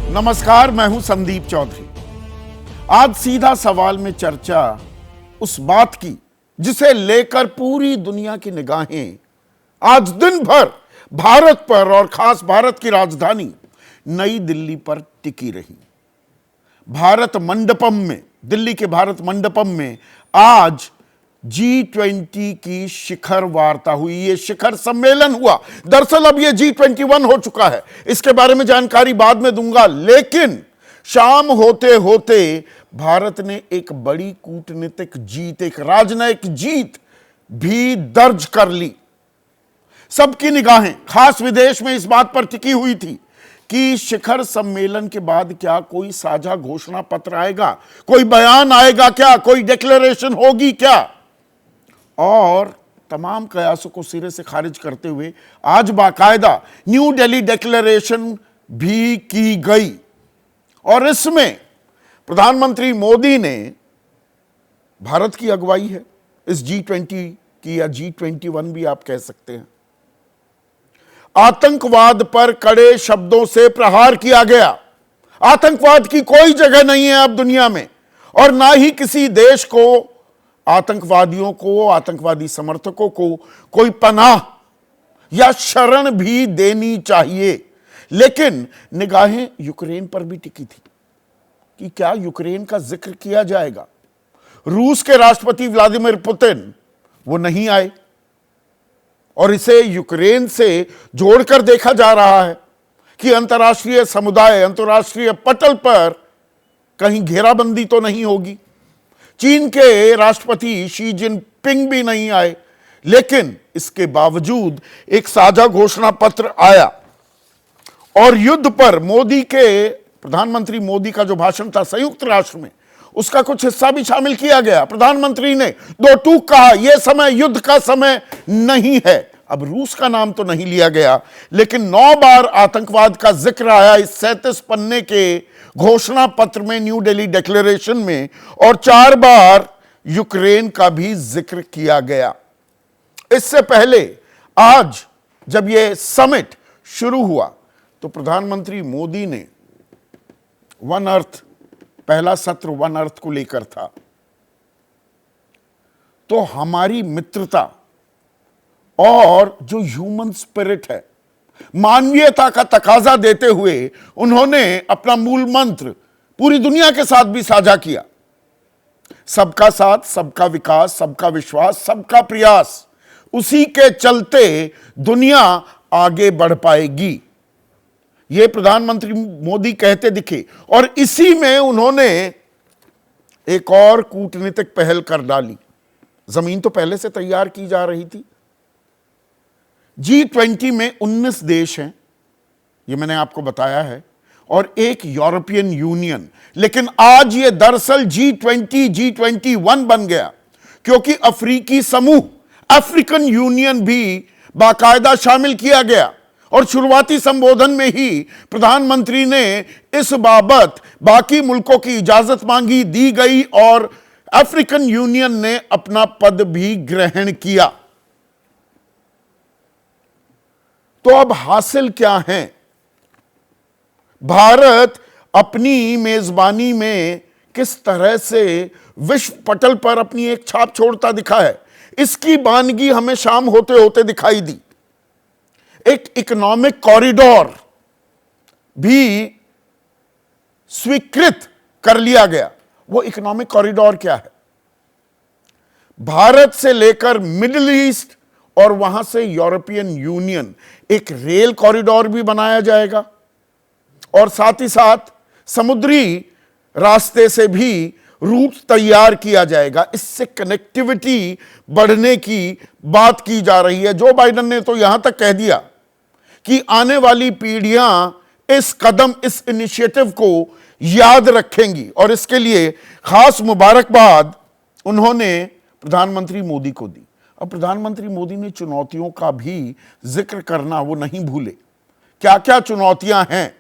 नमस्कार, मैं हूं संदीप चौधरी। आज सीधा सवाल में चर्चा उस बात की जिसे लेकर पूरी दुनिया की निगाहें आज दिन भर भारत पर और खास भारत की राजधानी नई दिल्ली पर टिकी रही। भारत मंडपम में, दिल्ली के भारत मंडपम में आज G20 की शिखर वार्ता हुई। ये शिखर सम्मेलन हुआ। दरअसल अब ये G21 हो चुका है, इसके बारे में जानकारी बाद में दूंगा। लेकिन शाम होते होते भारत ने एक बड़ी कूटनीतिक जीत, एक राजनयिक जीत भी दर्ज कर ली। सबकी निगाहें खास विदेश में इस बात पर टिकी हुई थी कि शिखर सम्मेलन के बाद क्या कोई साझा घोषणा पत्र आएगा, कोई बयान आएगा क्या, कोई डिक्लेरेशन होगी क्या। और तमाम कयासों को सिरे से खारिज करते हुए आज बाकायदा न्यू दिल्ली डिक्लेरेशन भी की गई। और इसमें प्रधानमंत्री मोदी ने, भारत की अगुवाई है इस G20 की या G21 भी आप कह सकते हैं, आतंकवाद पर कड़े शब्दों से प्रहार किया गया। आतंकवाद की कोई जगह नहीं है अब दुनिया में, और ना ही किसी देश को, आतंकवादियों को, आतंकवादी समर्थकों को कोई पनाह या शरण भी देनी चाहिए। लेकिन निगाहें यूक्रेन पर भी टिकी थी कि क्या यूक्रेन का जिक्र किया जाएगा। रूस के राष्ट्रपति व्लादिमीर पुतिन वो नहीं आए और इसे यूक्रेन से जोड़कर देखा जा रहा है कि अंतर्राष्ट्रीय समुदाय, अंतर्राष्ट्रीय पटल पर कहीं घेराबंदी तो नहीं होगी। चीन के राष्ट्रपति शी जिनपिंग भी नहीं आए, लेकिन इसके बावजूद एक साझा घोषणा पत्र आया और युद्ध पर मोदी के, प्रधानमंत्री मोदी का जो भाषण था संयुक्त राष्ट्र में, उसका कुछ हिस्सा भी शामिल किया गया। प्रधानमंत्री ने दो टूक कहा, यह समय युद्ध का समय नहीं है। अब रूस का नाम तो नहीं लिया गया, लेकिन 9 बार आतंकवाद का जिक्र आया इस 37 पन्ने के घोषणा पत्र में, न्यू दिल्ली डिक्लेरेशन में, और 4 बार यूक्रेन का भी जिक्र किया गया। इससे पहले आज जब यह समिट शुरू हुआ तो प्रधानमंत्री मोदी ने वन अर्थ, पहला सत्र वन अर्थ को लेकर था। तो हमारी मित्रता और जो ह्यूमन स्पिरिट है, मानवीयता का तकाजा देते हुए उन्होंने अपना मूल मंत्र पूरी दुनिया के साथ भी साझा किया। सबका साथ, सबका विकास, सबका विश्वास, सबका प्रयास। उसी के चलते दुनिया आगे बढ़ पाएगी, यह प्रधानमंत्री मोदी कहते दिखे। और इसी में उन्होंने एक और कूटनीतिक पहल कर डाली। जमीन तो पहले से तैयार की जा रही थी। G20 में 19 देश हैं, ये मैंने आपको बताया है, और एक यूरोपियन यूनियन। लेकिन आज ये दरअसल G21 बन गया, क्योंकि अफ्रीकी समूह, अफ्रीकन यूनियन भी बाकायदा शामिल किया गया। और शुरुआती संबोधन में ही प्रधानमंत्री ने इस बाबत बाकी मुल्कों की इजाजत मांगी, दी गई, और अफ्रीकन यूनियन ने अपना पद भी ग्रहण किया। तो अब हासिल क्या है? भारत अपनी मेजबानी में किस तरह से विश्व पटल पर अपनी एक छाप छोड़ता दिखा है, इसकी बानगी हमें शाम होते होते दिखाई दी। एक इकोनॉमिक कॉरिडोर भी स्वीकृत कर लिया गया। वो इकोनॉमिक कॉरिडोर क्या है? भारत से लेकर मिडिल ईस्ट और वहां से यूरोपियन यूनियन, एक रेल कॉरिडोर भी बनाया जाएगा, और साथ ही साथ समुद्री रास्ते से भी रूट तैयार किया जाएगा। इससे कनेक्टिविटी बढ़ने की बात की जा रही है। जो बाइडेन ने तो यहां तक कह दिया कि आने वाली पीढ़ियां इस कदम, इस इनिशिएटिव को याद रखेंगी, और इसके लिए खास मुबारकबाद उन्होंने प्रधानमंत्री मोदी को दी। अब प्रधानमंत्री मोदी ने चुनौतियों का भी जिक्र करना वो नहीं भूले। क्या क्या चुनौतियां हैं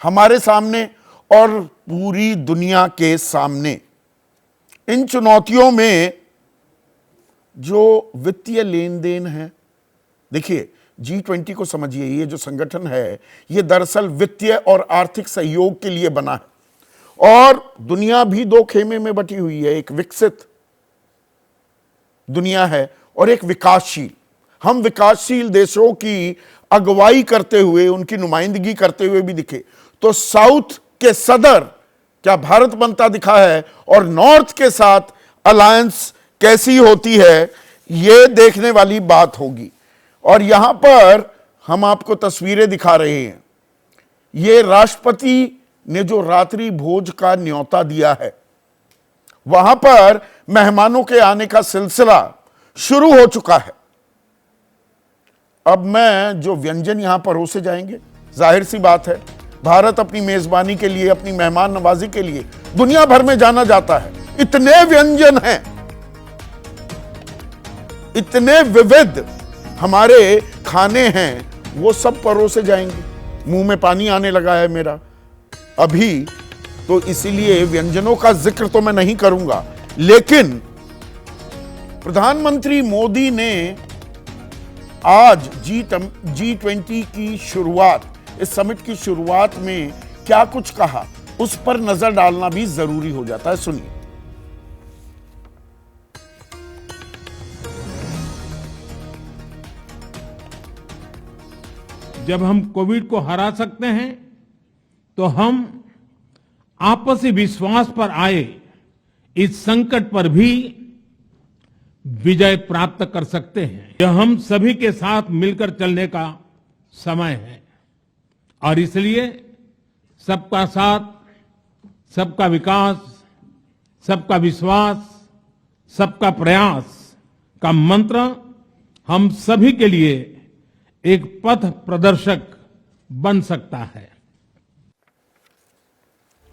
हमारे सामने और पूरी दुनिया के सामने। इन चुनौतियों में जो वित्तीय लेन देन है, देखिए G20 को समझिए, ये जो संगठन है ये दरअसल वित्तीय और आर्थिक सहयोग के लिए बना है और दुनिया भी दो खेमे में बटी हुई है, एक विकसित दुनिया है और एक विकासशील। हम विकासशील देशों की अगुवाई करते हुए, उनकी नुमाइंदगी करते हुए भी दिखे तो साउथ के सदर क्या भारत बनता दिखा है और नॉर्थ के साथ अलायंस कैसी होती है, यह देखने वाली बात होगी। और यहां पर हम आपको तस्वीरें दिखा रहे हैं। यह राष्ट्रपति ने जो रात्रि भोज का न्योता दिया है, वहां पर मेहमानों के आने का सिलसिला शुरू हो चुका है। अब मैं जो व्यंजन यहां परोसे जाएंगे, जाहिर सी बात है भारत अपनी मेजबानी के लिए, अपनी मेहमान नवाजी के लिए दुनिया भर में जाना जाता है। इतने व्यंजन हैं, इतने विविध हमारे खाने हैं, वो सब परोसे जाएंगे। मुंह में पानी आने लगा है मेरा अभी, तो इसीलिए व्यंजनों का जिक्र तो मैं नहीं करूंगा। लेकिन प्रधानमंत्री मोदी ने आज G20 की शुरुआत, इस समिट की शुरुआत में क्या कुछ कहा, उस पर नजर डालना भी जरूरी हो जाता है। सुनिए। जब हम कोविड को हरा सकते हैं तो हम आपसी विश्वास पर आए इस संकट पर भी विजय प्राप्त कर सकते हैं। यह हम सभी के साथ मिलकर चलने का समय है और इसलिए सबका साथ, सबका विकास, सबका विश्वास, सबका प्रयास का मंत्र हम सभी के लिए एक पथ प्रदर्शक बन सकता है।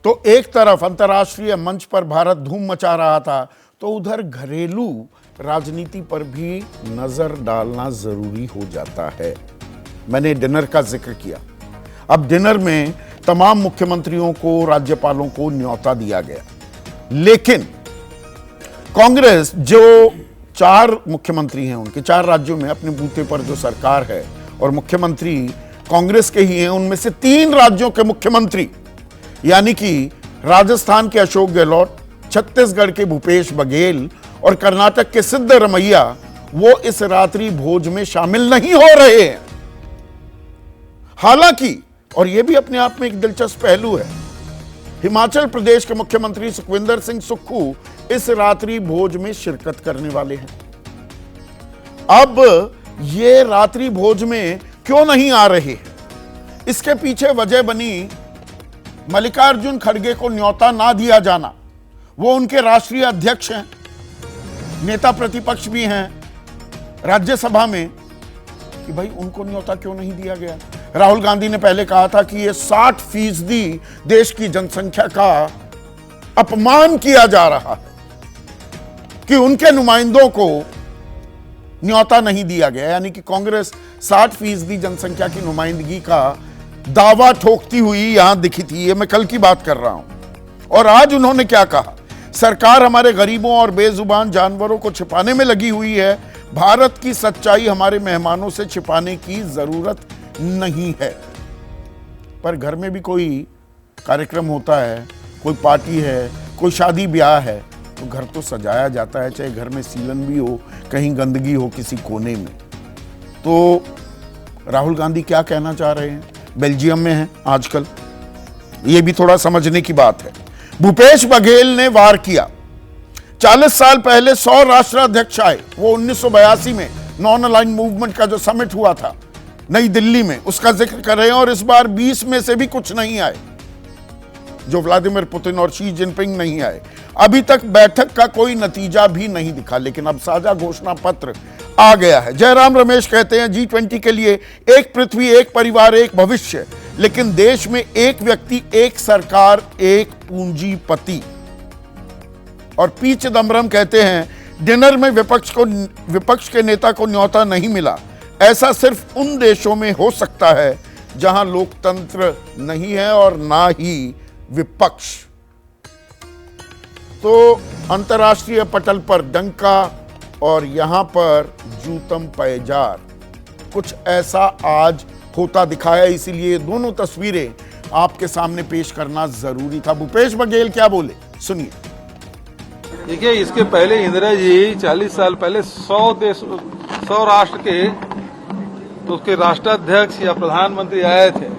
तो एक तरफ अंतर्राष्ट्रीय मंच पर भारत धूम मचा रहा था, तो उधर घरेलू राजनीति पर भी नजर डालना जरूरी हो जाता है। मैंने डिनर का जिक्र किया। अब डिनर में तमाम मुख्यमंत्रियों को, राज्यपालों को न्योता दिया गया, लेकिन कांग्रेस जो 4 मुख्यमंत्री हैं, उनके 4 राज्यों में अपने बूते पर जो सरकार है और मुख्यमंत्री कांग्रेस के ही हैं, उनमें से 3 राज्यों के मुख्यमंत्री यानी कि राजस्थान के अशोक गहलोत, छत्तीसगढ़ के भूपेश बघेल और कर्नाटक के सिद्धरमैया, वो इस रात्रि भोज में शामिल नहीं हो रहे हैं। हालांकि, और यह भी अपने आप में एक दिलचस्प पहलू है, हिमाचल प्रदेश के मुख्यमंत्री सुखविंदर सिंह सुक्खू इस रात्रि भोज में शिरकत करने वाले हैं। अब ये रात्रि भोज में क्यों नहीं आ रहे हैं, इसके पीछे वजह बनी मल्लिकार्जुन खड़गे को न्योता ना दिया जाना। वो उनके राष्ट्रीय अध्यक्ष हैं, नेता प्रतिपक्ष भी हैं राज्यसभा में, कि भाई उनको न्योता क्यों नहीं दिया गया। राहुल गांधी ने पहले कहा था कि ये 60% देश की जनसंख्या का अपमान किया जा रहा है कि उनके नुमाइंदों को न्योता नहीं दिया गया, यानी कि कांग्रेस 60% जनसंख्या की नुमाइंदगी का दावा ठोकती हुई यहां दिखी थी। ये मैं कल की बात कर रहा हूं। और आज उन्होंने क्या कहा, सरकार हमारे गरीबों और बेजुबान जानवरों को छिपाने में लगी हुई है। भारत की सच्चाई हमारे मेहमानों से छिपाने की जरूरत नहीं है। पर घर में भी कोई कार्यक्रम होता है, कोई पार्टी है, कोई शादी ब्याह है, तो घर तो सजाया जाता है, चाहे घर में सीलन भी हो, कहीं गंदगी हो किसी कोने में। तो राहुल गांधी क्या कहना चाह रहे हैं, बेल्जियम में हैं आजकल, यह भी थोड़ा समझने की बात है। भूपेश बघेल ने वार किया। 40 साल पहले 100 राष्ट्राध्यक्ष आए, वो 1982 में नॉन अलाइन मूवमेंट का जो समिट हुआ था नई दिल्ली में, उसका जिक्र कर रहे हैं। और इस बार 20 में से भी कुछ नहीं आए, जो व्लादिमीर पुतिन और शी जिनपिंग नहीं आए। अभी तक बैठक का कोई नतीजा भी नहीं दिखा, लेकिन अब साझा घोषणा पत्र आ गया है। जयराम रमेश कहते हैं G20 के लिए एक पृथ्वी, एक परिवार, एक भविष्य, लेकिन देश में एक व्यक्ति, एक सरकार, एक पूंजीपति। और पी चिदम्बरम कहते हैं डिनर में विपक्ष के नेता को न्योता नहीं मिला। ऐसा सिर्फ उन देशों में हो सकता है जहां लोकतंत्र नहीं है और ना ही विपक्ष। तो अंतर्राष्ट्रीय पटल पर डंका और यहां पर जूतम पैजार। कुछ ऐसा आज होता दिखाया, इसीलिए दोनों तस्वीरें आपके सामने पेश करना जरूरी था। भूपेश बघेल क्या बोले, सुनिए। देखिए, इसके पहले इंदिरा जी 40 साल पहले 100 राष्ट्र के तो उसके राष्ट्राध्यक्ष या प्रधानमंत्री आए थे।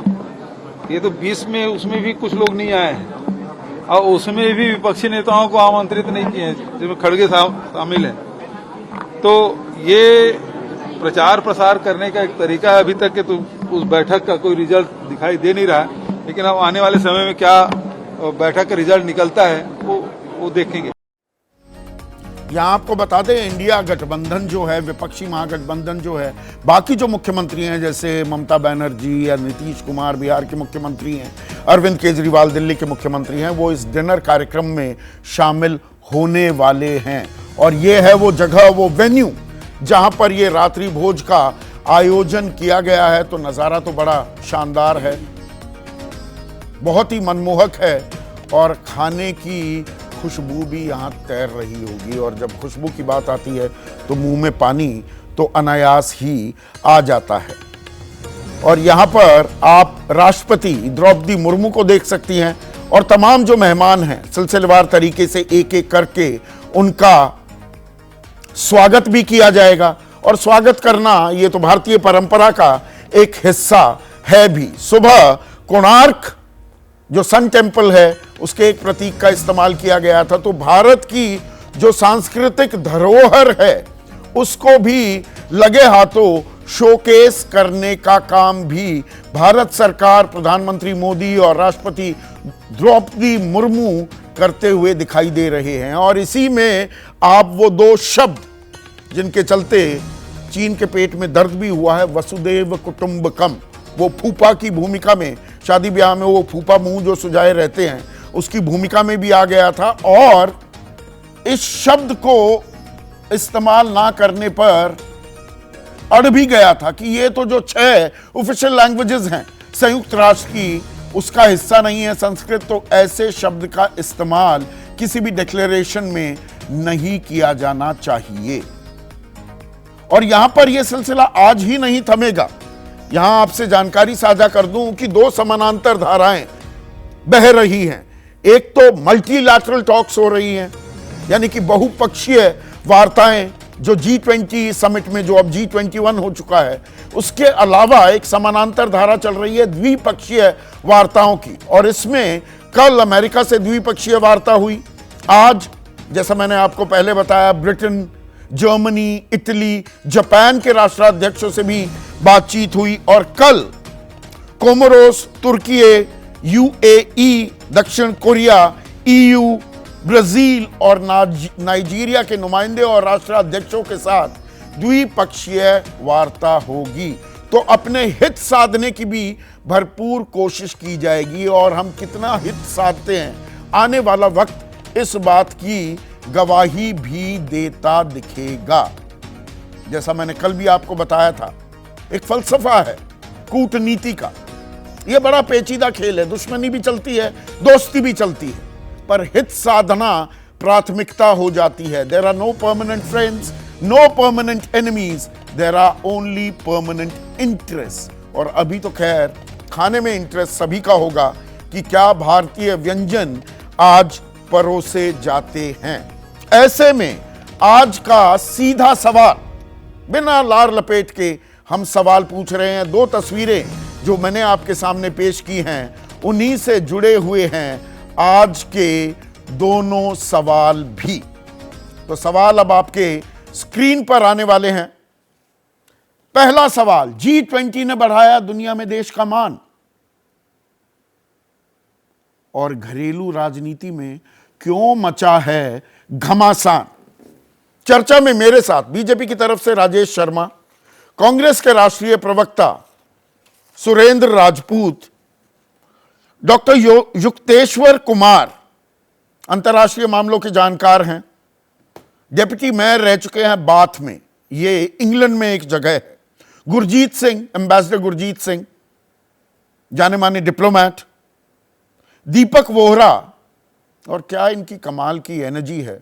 ये तो 20 में उसमें भी कुछ लोग नहीं आए हैं और उसमें भी विपक्षी नेताओं को आमंत्रित नहीं किए हैं, जिसमें खड़गे शामिल हैं। तो ये प्रचार प्रसार करने का एक तरीका है। अभी तक के तो उस बैठक का कोई रिजल्ट दिखाई दे नहीं रहा है, लेकिन अब आने वाले समय में क्या बैठक का रिजल्ट निकलता है वो देखेंगे। यहां आपको बता दें, इंडिया गठबंधन जो है, विपक्षी महागठबंधन जो है, बाकी जो मुख्यमंत्री हैं जैसे ममता बनर्जी या नीतीश कुमार बिहार के मुख्यमंत्री हैं, अरविंद केजरीवाल दिल्ली के मुख्यमंत्री हैं, वो इस डिनर कार्यक्रम में शामिल होने वाले हैं। और ये है वो जगह, वो वेन्यू जहां पर ये रात्रि भोज का आयोजन किया गया है। तो नज़ारा तो बड़ा शानदार है, बहुत ही मनमोहक है और खाने की खुशबू भी यहाँ तैर रही होगी। और जब खुशबू की बात आती है तो मुंह में पानी तो अनायास ही आ जाता है। और यहाँ पर आप राष्ट्रपति द्रौपदी मुर्मू को देख सकती हैं और तमाम जो मेहमान हैं सिलसिलेवार तरीके से एक एक करके उनका स्वागत भी किया जाएगा। और स्वागत करना ये तो भारतीय परंपरा का एक हिस्सा है भी। सुबह कोणार्क जो सन टेम्पल है उसके एक प्रतीक का इस्तेमाल किया गया था। तो भारत की जो सांस्कृतिक धरोहर है उसको भी लगे हाथों शोकेस करने का काम भी भारत सरकार, प्रधानमंत्री मोदी और राष्ट्रपति द्रौपदी मुर्मू करते हुए दिखाई दे रहे हैं। और इसी में आप वो दो शब्द जिनके चलते चीन के पेट में दर्द भी हुआ है, वसुदेव कुटुंबकम, वो फूफा की भूमिका में, शादी ब्याह में वो फूफा मुंह जो सुजाए रहते हैं उसकी भूमिका में भी आ गया था। और इस शब्द को इस्तेमाल ना करने पर अड़ भी गया था कि ये तो जो 6 ऑफिशियल लैंग्वेजेस हैं संयुक्त राष्ट्र की, उसका हिस्सा नहीं है संस्कृत। तो ऐसे शब्द का इस्तेमाल किसी भी डिक्लेरेशन में नहीं किया जाना चाहिए। और यहां पर यह सिलसिला आज ही नहीं थमेगा। यहां आपसे जानकारी साझा कर दूं कि 2 समानांतर धाराएं बह रही हैं। एक तो मल्टीलैटरल टॉक्स हो रही हैं, यानी कि बहुपक्षीय वार्ताएं जो G20 समिट में, जो अब G21 हो चुका है, उसके अलावा एक समानांतर धारा चल रही है द्विपक्षीय वार्ताओं की। और इसमें कल अमेरिका से द्विपक्षीय वार्ता हुई। आज जैसा मैंने आपको पहले बताया, ब्रिटेन, जर्मनी, इटली, जापान के राष्ट्राध्यक्षों से भी बातचीत हुई। और कल कोमोरोस, तुर्की, UAE, दक्षिण कोरिया, EU, ब्राजील और नाइजीरिया के नुमाइंदे और राष्ट्राध्यक्षों के साथ द्विपक्षीय वार्ता होगी। तो अपने हित साधने की भी भरपूर कोशिश की जाएगी। और हम कितना हित साधते हैं, आने वाला वक्त इस बात की गवाही भी देता दिखेगा। जैसा मैंने कल भी आपको बताया था, एक फलसफा है कूटनीति का। यह बड़ा पेचीदा खेल है, दुश्मनी भी चलती है, दोस्ती भी चलती है, पर हित साधना प्राथमिकता हो जाती है। There are no permanent friends, no permanent enemies, there are only permanent interest. और अभी तो खैर खाने में इंटरेस्ट सभी का होगा कि क्या भारतीय व्यंजन आज परोसे जाते हैं। ऐसे में आज का सीधा सवाल, बिना लार लपेट के हम सवाल पूछ रहे हैं। 2 तस्वीरें जो मैंने आपके सामने पेश की हैं उन्हीं से जुड़े हुए हैं आज के दोनों सवाल भी। तो सवाल अब आपके स्क्रीन पर आने वाले हैं। पहला सवाल, G20 ने बढ़ाया दुनिया में देश का मान और घरेलू राजनीति में क्यों मचा है घमासान। चर्चा में मेरे साथ बीजेपी की तरफ से राजेश शर्मा, कांग्रेस के राष्ट्रीय प्रवक्ता सुरेंद्र राजपूत, डॉक्टर युक्तेश्वर कुमार, अंतर्राष्ट्रीय मामलों के जानकार हैं, डिप्टी मेयर रह चुके हैं बाथ में, ये इंग्लैंड में एक जगह है, गुरजीत सिंह, एम्बेसडर गुरजीत सिंह, जाने माने डिप्लोमैट, दीपक वोहरा, और क्या इनकी कमाल की एनर्जी है,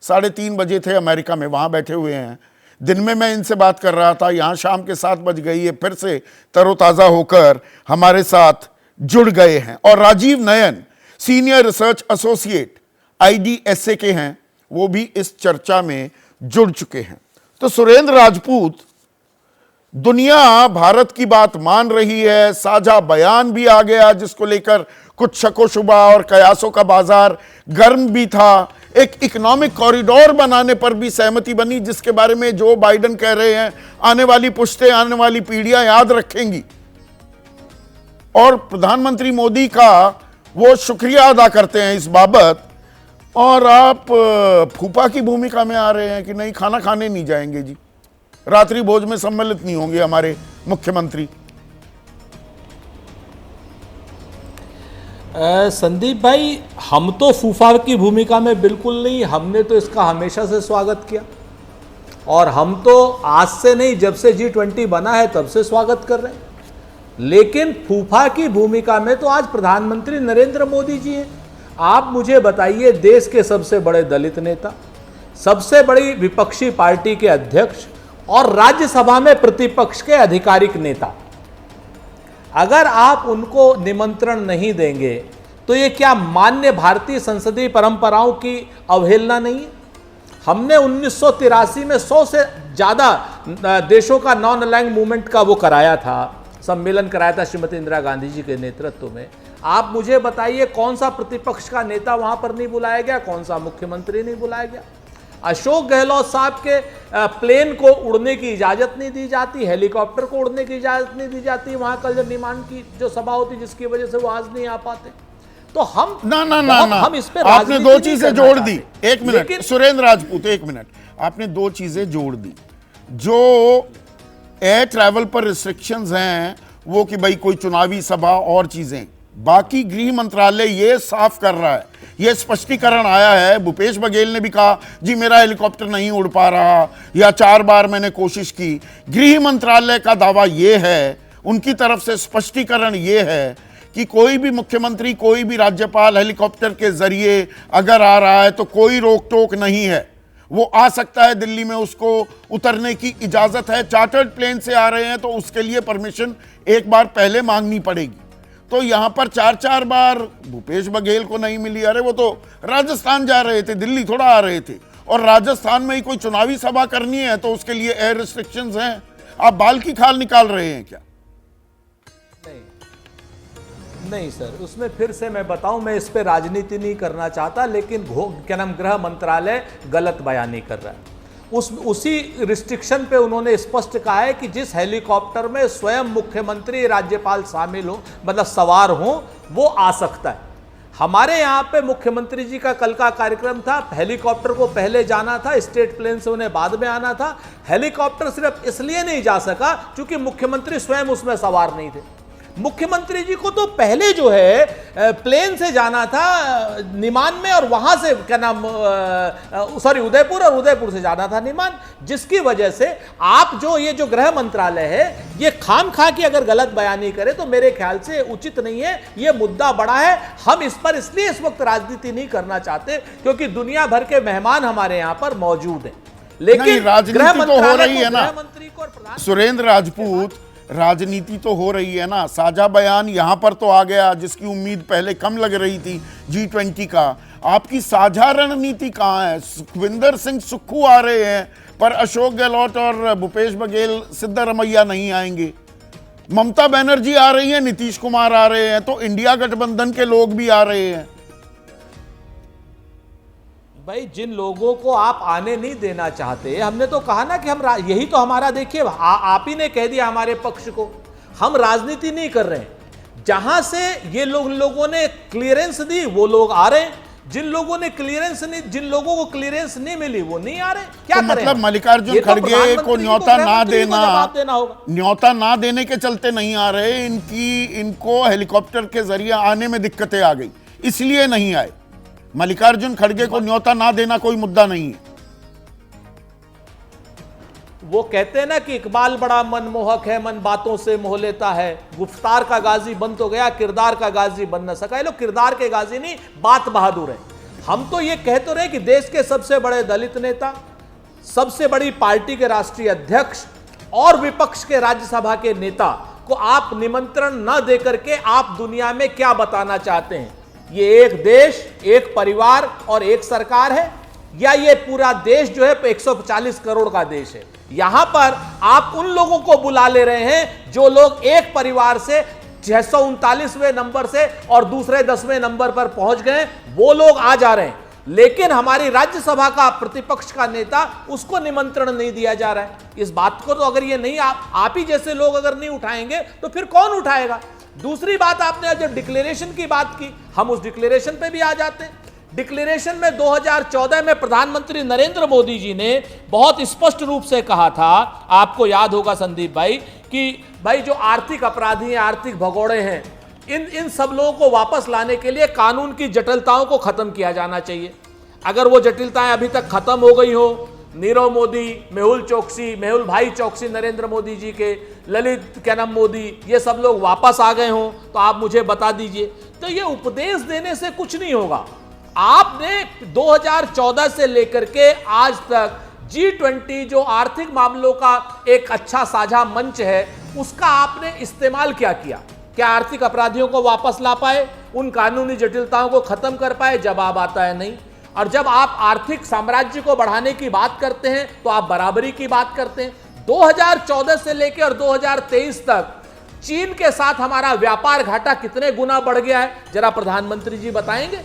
3:30 बजे थे अमेरिका में, वहां बैठे हुए हैं दिन में मैं इनसे बात कर रहा था, यहां शाम के 7 बज गई है, फिर से तरोताजा होकर हमारे साथ जुड़ गए हैं। और Rajiv Nayan senior research associate IDSA के हैं, वो भी इस चर्चा में जुड़ चुके हैं। तो सुरेंद्र राजपूत, दुनिया भारत की बात मान रही है, साझा बयान भी आ गया जिसको लेकर कुछ शको शुबा और कयासों का बाजार गर्म भी था। एक इकोनॉमिक कॉरिडोर बनाने पर भी सहमति बनी, जिसके बारे में जो बाइडेन कह रहे हैं आने वाली पुश्तें, आने वाली पीढ़ियां याद रखेंगी। और प्रधानमंत्री मोदी का वो शुक्रिया अदा करते हैं इस बाबत। और आप फूफा की भूमिका में आ रहे हैं कि नहीं, खाना खाने नहीं जाएंगे जी, रात्रि भोज में सम्मिलित नहीं होंगे हमारे मुख्यमंत्री। संदीप भाई, हम तो फूफा की भूमिका में बिल्कुल नहीं, हमने तो इसका हमेशा से स्वागत किया और हम तो आज से नहीं, जब से G20 बना है तब से स्वागत कर रहे हैं। लेकिन फूफा की भूमिका में तो आज प्रधानमंत्री नरेंद्र मोदी जी हैं। आप मुझे बताइए, देश के सबसे बड़े दलित नेता, सबसे बड़ी विपक्षी पार्टी के अध्यक्ष और राज्यसभा में प्रतिपक्ष के आधिकारिक नेता, अगर आप उनको निमंत्रण नहीं देंगे तो ये क्या मान्य भारतीय संसदीय परंपराओं की अवहेलना नहीं है? हमने 1983 में 100 से ज्यादा देशों का नॉन अलाइंड मूवमेंट का वो कराया था, सम्मेलन कराया था श्रीमती इंदिरा गांधी जी के नेतृत्व में। आप मुझे बताइए, कौन सा प्रतिपक्ष का नेता वहां पर नहीं बुलाया गया, कौन सा मुख्यमंत्री नहीं बुलाया गया? अशोक गहलोत साहब के प्लेन को उड़ने की इजाजत नहीं दी जाती, हेलीकॉप्टर को उड़ने की इजाजत नहीं दी जाती वहां कल जब निमान की जो सभा होती, जिसकी वजह से वो आज नहीं आ पाते। तो हम हम इस पे आपने दो चीजें जोड़ दी। एक मिनट सुरेंद्र राजपूत, एक मिनट, आपने दो चीजें जोड़ दी। जो एयर ट्रैवल पर रिस्ट्रिक्शंस हैं वो कि भाई कोई चुनावी सभा और चीजें, बाकी गृह मंत्रालय ये साफ कर रहा है, ये स्पष्टीकरण आया है। भूपेश बघेल ने भी कहा जी मेरा हेलीकॉप्टर नहीं उड़ पा रहा, या 4 बार मैंने कोशिश की। गृह मंत्रालय का दावा ये है, उनकी तरफ से स्पष्टीकरण ये है कि कोई भी मुख्यमंत्री, कोई भी राज्यपाल हेलीकॉप्टर के जरिए अगर आ रहा है तो कोई रोक टोक नहीं है, वो आ सकता है, दिल्ली में उसको उतरने की इजाजत है। चार्टर्ड प्लेन से आ रहे हैं तो उसके लिए परमिशन एक बार पहले मांगनी पड़ेगी। तो यहां पर 4 बार भूपेश बघेल को नहीं मिली। अरे वो तो राजस्थान जा रहे थे, दिल्ली थोड़ा आ रहे थे। और राजस्थान में ही कोई चुनावी सभा करनी है तो उसके लिए एयर रिस्ट्रिक्शंस हैं। आप बाल की खाल निकाल रहे हैं क्या? नहीं सर, उसमें फिर से मैं बताऊं, मैं इस पे राजनीति नहीं करना चाहता, लेकिन क्या नाम गृह मंत्रालय गलत बयानी कर रहा है। उसी रिस्ट्रिक्शन पे उन्होंने स्पष्ट कहा है कि जिस हेलीकॉप्टर में स्वयं मुख्यमंत्री, राज्यपाल शामिल हो, मतलब सवार हो, वो आ सकता है। हमारे यहाँ पे मुख्यमंत्री जी का कल का कार्यक्रम था, हेलीकॉप्टर को पहले जाना था, स्टेट प्लेन से उन्हें बाद में आना था। हेलीकॉप्टर सिर्फ इसलिए नहीं जा सका क्योंकि मुख्यमंत्री स्वयं उसमें सवार नहीं थे। मुख्यमंत्री जी को तो पहले जो है प्लेन से जाना था निमान में, और वहां से क्या नाम उदयपुर, और उदयपुर से जाना था निमान, जिसकी वजह से आप ये जो गृह मंत्रालय है ये खामखा की अगर गलत बयानी करे तो मेरे ख्याल से उचित नहीं है। ये मुद्दा बड़ा है, हम इस पर इसलिए इस वक्त राजनीति नहीं करना चाहते क्योंकि दुनिया भर के मेहमान हमारे यहां पर मौजूद हैं। लेकिन राजनीति तो हो रही है ना सुरेंद्र राजपूत, राजनीति तो हो रही है ना। साझा बयान यहां पर तो आ गया जिसकी उम्मीद पहले कम लग रही थी G20 का। आपकी साझा रणनीति कहां है? सुखविंदर सिंह सुक्खू आ रहे हैं पर अशोक गहलोत और भूपेश बघेल सिद्धारमैया नहीं आएंगे। ममता बनर्जी आ रही है, नीतीश कुमार आ रहे हैं, तो इंडिया गठबंधन के लोग भी आ रहे हैं। भाई जिन लोगों को आप आने नहीं देना चाहते, हमने तो कहा ना कि हम यही तो हमारा, देखिए आप ही ने कह दिया हमारे पक्ष को, हम राजनीति नहीं कर रहे हैं। जहां से ये लोगों ने क्लियरेंस दी वो लोग आ रहे हैं, जिन लोगों ने क्लियरेंस नहीं, जिन लोगों को क्लियरेंस नहीं मिली वो नहीं आ रहे। क्या तो मतलब मल्लिकार्जुन खड़गे को न्योता ना देना, न्योता ना देने के चलते नहीं आ रहे, इनको हेलीकॉप्टर के जरिए आने में दिक्कतें आ गई इसलिए नहीं आए। मल्लिकार्जुन खड़गे को न्योता ना देना कोई मुद्दा नहीं है। वो कहते हैं ना कि इकबाल बड़ा मनमोहक है, मन बातों से मोह लेता है, गुफ्तार का गाजी बन तो गया, किरदार का गाजी बन न सका। ये लोग किरदार के गाजी नहीं, बात बहादुर है। हम तो ये कह तो रहे कि देश के सबसे बड़े दलित नेता, सबसे बड़ी पार्टी के राष्ट्रीय अध्यक्ष और विपक्ष के राज्यसभा के नेता को आप निमंत्रण न देकर के आप दुनिया में क्या बताना चाहते हैं? ये एक देश, एक परिवार और एक सरकार है, या ये पूरा देश जो है 140 करोड़ का देश है? यहां पर आप उन लोगों को बुला ले रहे हैं जो लोग एक परिवार से 639वें नंबर से और दूसरे 10वें नंबर पर पहुंच गए, वो लोग आ जा रहे हैं, लेकिन हमारी राज्यसभा का प्रतिपक्ष का नेता, उसको निमंत्रण नहीं दिया जा रहा है। इस बात को तो अगर ये नहीं आप ही जैसे लोग अगर नहीं उठाएंगे तो फिर कौन उठाएगा? दूसरी बात, आपने जब डिक्लेरेशन की बात की, हम उस डिक्लेरेशन पे भी आ जाते हैं। डिक्लेरेशन में 2014 में प्रधानमंत्री नरेंद्र मोदी जी ने बहुत स्पष्ट रूप से कहा था, आपको याद होगा संदीप भाई, कि भाई जो आर्थिक अपराधी हैं, आर्थिक भगोड़े हैं, इन सब लोगों को वापस लाने के लिए कानून की जटिलताओं को खत्म किया जाना चाहिए। अगर वो जटिलताएं अभी तक खत्म हो गई हो, नीरव मोदी, मेहुल भाई चौकसी नरेंद्र मोदी जी के, ललित मोदी, ये सब लोग वापस आ गए हों, तो आप मुझे बता दीजिए। तो ये उपदेश देने से कुछ नहीं होगा। आपने 2014 से लेकर के आज तक G20 जो आर्थिक मामलों का एक अच्छा साझा मंच है, उसका आपने इस्तेमाल क्या किया? क्या आर्थिक अपराधियों को वापस ला पाए? उन कानूनी जटिलताओं को खत्म कर पाए? जवाब आता है नहीं। और जब आप आर्थिक साम्राज्य को बढ़ाने की बात करते हैं तो आप बराबरी की बात करते हैं। 2014 से लेकर और 2023 तक चीन के साथ हमारा व्यापार घाटा कितने गुना बढ़ गया है, जरा प्रधानमंत्री जी बताएंगे?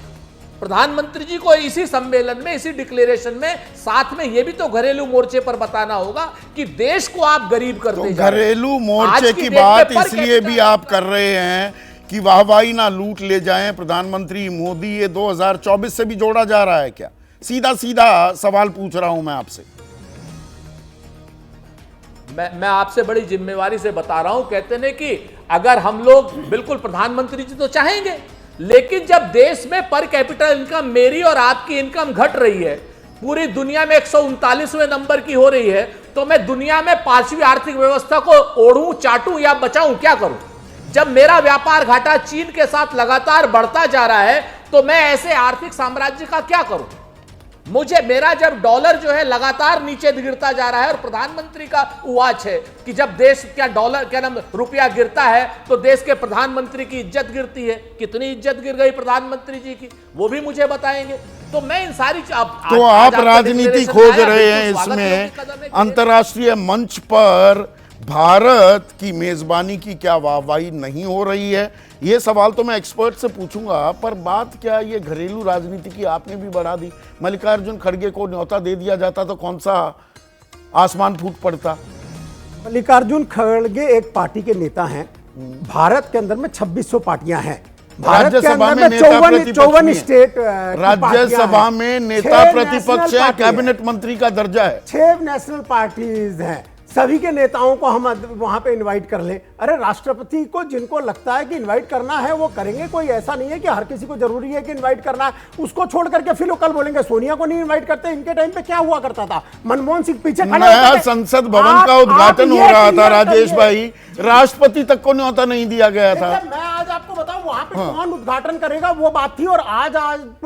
प्रधानमंत्री जी को इसी सम्मेलन में, इसी डिक्लेरेशन में साथ में यह भी तो घरेलू मोर्चे पर बताना होगा कि देश को आप गरीब करते जा रहे हैं। घरेलू मोर्चे की बात इसलिए भी आप कर रहे हैं कि वाहवाही ना लूट ले जाएं प्रधानमंत्री मोदी, ये 2024 से भी जोड़ा जा रहा है क्या? सीधा सीधा सवाल पूछ रहा हूं मैं आपसे। मैं आपसे बड़ी जिम्मेवारी से बता रहा हूं। कहते हैं कि अगर हम लोग, बिल्कुल प्रधानमंत्री जी तो चाहेंगे, लेकिन जब देश में पर कैपिटल इनकम, मेरी और आपकी इनकम घट रही है, पूरी दुनिया में 139वें नंबर की हो रही है, तो मैं दुनिया में 5वीं आर्थिक व्यवस्था को ओढ़ूं, चाटूं या बचाऊं, क्या करूं? जब मेरा व्यापार घाटा चीन के साथ लगातार बढ़ता जा रहा है, तो मैं ऐसे आर्थिक साम्राज्य का क्या करूं? मेरा जब डॉलर जो है लगातार नीचे गिरता जा रहा है, और प्रधानमंत्री का उवाच है कि जब देश रुपया गिरता है तो देश के प्रधानमंत्री की इज्जत गिरती है। कितनी इज्जत गिर गई प्रधानमंत्री जी की, वो भी मुझे बताएंगे। तो मैं इन सारी तो आप राजनीति खोज रहे हैं इसमें। अंतर्राष्ट्रीय मंच पर भारत की मेजबानी की क्या वाहवाही नहीं हो रही है? ये सवाल तो मैं एक्सपर्ट से पूछूंगा, पर बात क्या ये घरेलू राजनीति की आपने भी बढ़ा दी। मल्लिकार्जुन खड़गे को न्योता दे दिया जाता तो कौन सा आसमान फूट पड़ता? मल्लिकार्जुन खड़गे एक पार्टी के नेता हैं। भारत के अंदर में 2600 पार्टियां हैं। राज्यसभा में नेता चौवन स्टेट, राज्यसभा में नेता प्रतिपक्ष है, कैबिनेट मंत्री का दर्जा है। 6 नेशनल पार्टीज हैं। सभी के नेताओं को हम वहां पे इनवाइट कर लें। अरे राष्ट्रपति को जिनको लगता है कि इनवाइट करना है वो करेंगे। कोई ऐसा नहीं है कि हर किसी को जरूरी है कि इनवाइट करना है। उसको छोड़ करके फिर वो कल बोलेंगे सोनिया को नहीं इनवाइट करते। इनके टाइम पे क्या हुआ करता था? मनमोहन सिंह पीछे खड़े नया संसद भवन का उद्घाटन हो रहा था राजेश भाई, राष्ट्रपति तक को न्योता नहीं दिया गया था। मैं आज आपको बताऊं वहां पे कौन उद्घाटन करेगा वो बात थी। और आज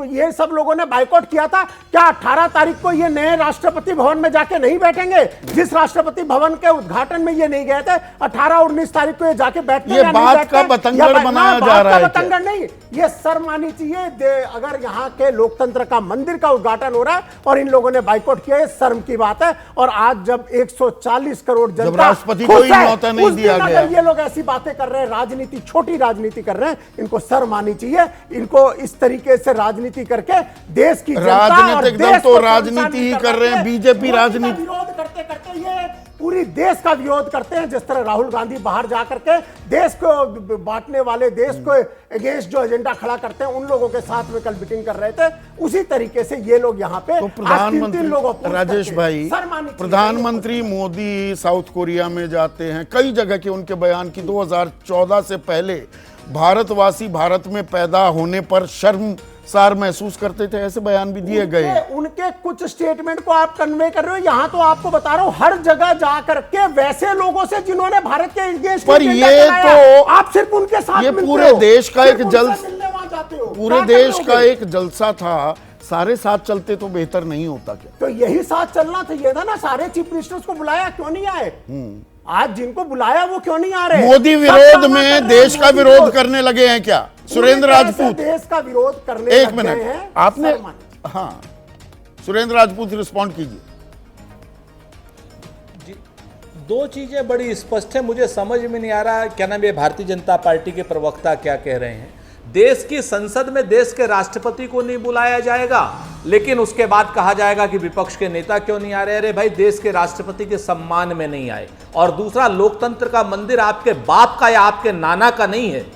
ये सब लोगों ने बाइकआउट किया था। क्या 18 तारीख को ये नए राष्ट्रपति भवन में जाके नहीं बैठेंगे? जिस राष्ट्रपति भवन के उद्घाटन में ये नहीं गए थे, 18 और 19 तारीख को ये जाके बैठते ये बात का बतंगड़ बनाया जा रहा है। बतंगड़ नहीं, ये शर्म आनी चाहिए। अगर यहाँ के लोकतंत्र का मंदिर का उद्घाटन हो रहा है और इन लोगों ने बाइकआउट किया, ये शर्म की बात है। और आज जब 140 करोड़ जनता राष्ट्रपति को ही न्योता नहीं दिया गया, ये लोग ऐसी बातें कर रहे हैं, राजनीति, छोटी राजनीति कर रहे हैं, इनको शर्म आनी चाहिए। इनको इस तरीके से राजनीति करके देश की राजनीतिक दल तो राजनीति ही कर रहे हैं। बीजेपी राजनीति विरोध करते करते ये पूरी देश का विरोध करते हैं। जिस तरह राहुल गांधी बाहर जाकर के देश को बांटने वाले, देश को अगेंस्ट जो एजेंडा खड़ा करते हैं, उन लोगों के साथ में कल मीटिंग कर रहे थे, उसी तरीके से ये लोग यहाँ पे तो प्रधानमंत्री राजेश भाई, प्रधानमंत्री मोदी साउथ कोरिया में जाते हैं, कई जगह के उनके बयान की 2014 से पहले भारतवासी भारत में पैदा होने पर शर्मसार महसूस करते थे, ऐसे बयान भी दिए गए। उनके कुछ स्टेटमेंट को आप कन्वे कर रहे हो। यहां तो आपको बता रहा हूं, हर जगह जाकर के वैसे लोगों से जिन्होंने भारत के अगेंस्ट, पर ये तो आप सिर्फ उनके साथ ये मिलते पूरे हो। देश का एक पूरे देश का एक जलसा था सारे साथ चलते तो बेहतर नहीं होता क्या? तो यही साथ चलना चाहिए था ना, सारे चीफ मिनिस्टर्स को बुलाया, क्यों नहीं आए? आज जिनको बुलाया वो क्यों नहीं आ रहे? मोदी सब विरोध काम कर में रहे देश हैं, का मोदी विरोध करने लगे हैं क्या सुरेंद्र पूरी तरह से राजपूत? देश का विरोध करने एक लग गए मिनट, हैं। आपने, शर्मा। हाँ, सुरेंद्र राजपूत रिस्पॉन्ड कीजिए। जी, दो चीजें बड़ी स्पष्ट है, मुझे समझ में नहीं आ रहा क्या नाम ये भारतीय जनता पार्टी के प्रवक्ता क्या कह रहे हैं। देश की संसद में देश के राष्ट्रपति को नहीं बुलाया जाएगा, लेकिन उसके बाद कहा जाएगा कि विपक्ष के नेता क्यों नहीं आ रहे। अरे भाई, देश के राष्ट्रपति के सम्मान में नहीं आए। और दूसरा, लोकतंत्र का मंदिर आपके बाप का या आपके नाना का नहीं है,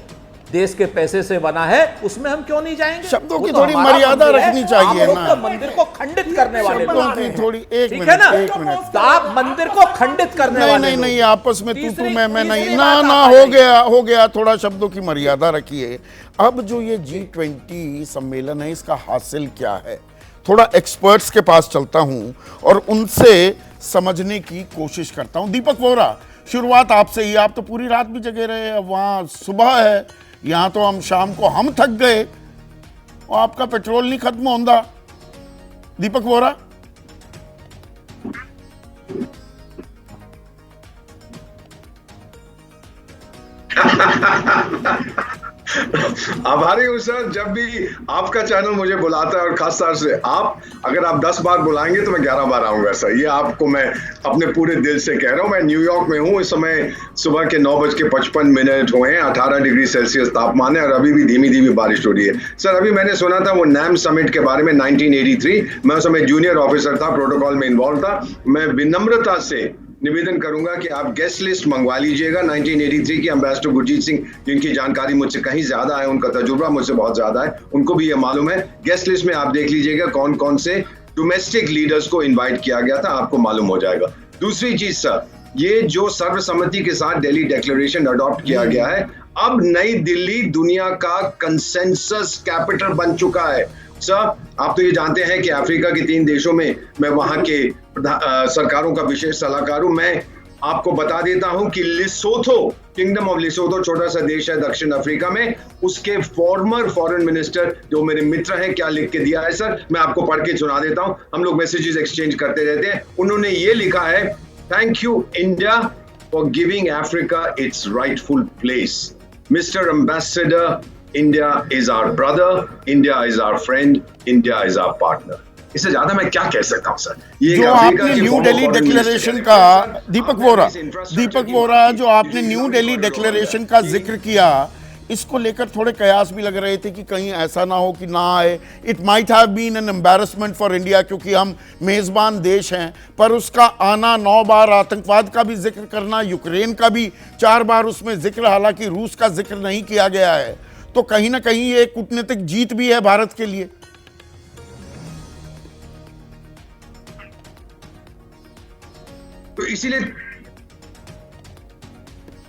देश के पैसे से बना है, उसमें हम क्यों नहीं जाएंगे? शब्दों वो की तो थोड़ी हमारा मर्यादा मंदिर है, रखनी चाहिए आप लोग ना। तो मंदिर को खंडित करने वाले शब्दों लोग की हैं। थोड़ी, एक ठीक मिनट, है ना? एक मिनट। तो आप मंदिर को खंडित करने नहीं वाले नहीं लोग। नहीं, आपस में तू मैं नहीं, तीसरी ना बात ना, आप हो आइए। गया हो गया, थोड़ा शब्दों की मर्यादा रखिए। अब जो ये G20 सम्मेलन है, इसका हासिल क्या है? थोड़ा एक्सपर्ट्स के पास चलता हूं और उनसे समझने की कोशिश करता हूं। दीपक वोरा, शुरुआत आपसे ही। आप तो पूरी रात भी जगे रहे, अब वहां सुबह है, यहां तो हम शाम को हम थक गए और आपका पेट्रोल नहीं खत्म होता। दीपक वोरा, आभारी हूँ सर, जब भी आपका चैनल मुझे बुलाता है, और खास तौर से आप, अगर आप 10 बार बुलाएंगे तो मैं 11 बार आऊंगा सर। ये आपको मैं अपने पूरे दिल से कह रहा हूँ। मैं न्यूयॉर्क में हूँ, इस समय सुबह के 9:55 हुए हैं, 18 डिग्री सेल्सियस तापमान है और अभी भी धीमी धीमी बारिश हो रही है। सर, अभी मैंने सुना था वो नैम समिट के बारे में 1983, मैं उस समय जूनियर ऑफिसर था, प्रोटोकॉल में इन्वॉल्व था। मैं विनम्रता से निवेदन करूंगा कि आप गेस्ट लिस्ट मंगवा लीजिएगा 1983 की। एम्बेसडर गुरजीत सिंह, जिनकी जानकारी मुझसे कहीं ज्यादा है, उनका तजुर्बा मुझसे बहुत ज्यादा है, उनको भी ये मालूम है। गेस्ट लिस्ट में आप देख लीजिएगा कौन कौन से डोमेस्टिक लीडर्स को इनवाइट किया गया था, आपको मालूम हो जाएगा। दूसरी चीज सर, ये जो सर्वसम्मति के साथ दिल्ली डिक्लेरेशन अडॉप्ट किया गया है, अब नई दिल्ली दुनिया का कंसेंसस कैपिटल बन चुका है। सर, आप तो ये जानते हैं कि अफ्रीका के 3 देशों में मैं वहां के सरकारों का विशेष सलाहकार हूं। मैं आपको बता देता हूं कि लिसोथो, किंगडम ऑफ लिसोथो, छोटा सा देश है दक्षिण अफ्रीका में, उसके फॉर्मर फॉरेन मिनिस्टर, जो मेरे मित्र हैं, क्या लिख के दिया है सर, मैं आपको पढ़ के सुना देता हूं। हम लोग मैसेजेस एक्सचेंज करते रहते हैं। उन्होंने ये लिखा है, thank you India for giving Africa it's rightful place. Mister ambassador, India is our brother, India is our friend, India is our partner. इससे ज्यादा मैं क्या कह सकता हूं सर? ये जो आपने न्यू दिल्ली डिक्लेरेशन का, दीपक वोरा, जो आपने न्यू दिल्ली डिक्लेरेशन का जिक्र किया, इसको लेकर थोड़े कयास भी लग रहे थे कि कहीं ऐसा ना हो कि ना आए। It might have been an embarrassment for India, क्योंकि हम मेजबान देश हैं, पर उसका आना 9 बार, आतंकवाद का भी जिक्र करना, यूक्रेन का भी 4 बार उसमें जिक्र, हालांकि रूस का जिक्र नहीं किया गया है, तो कहीं ना कहीं ये कूटनीतिक जीत भी है भारत के लिए। तो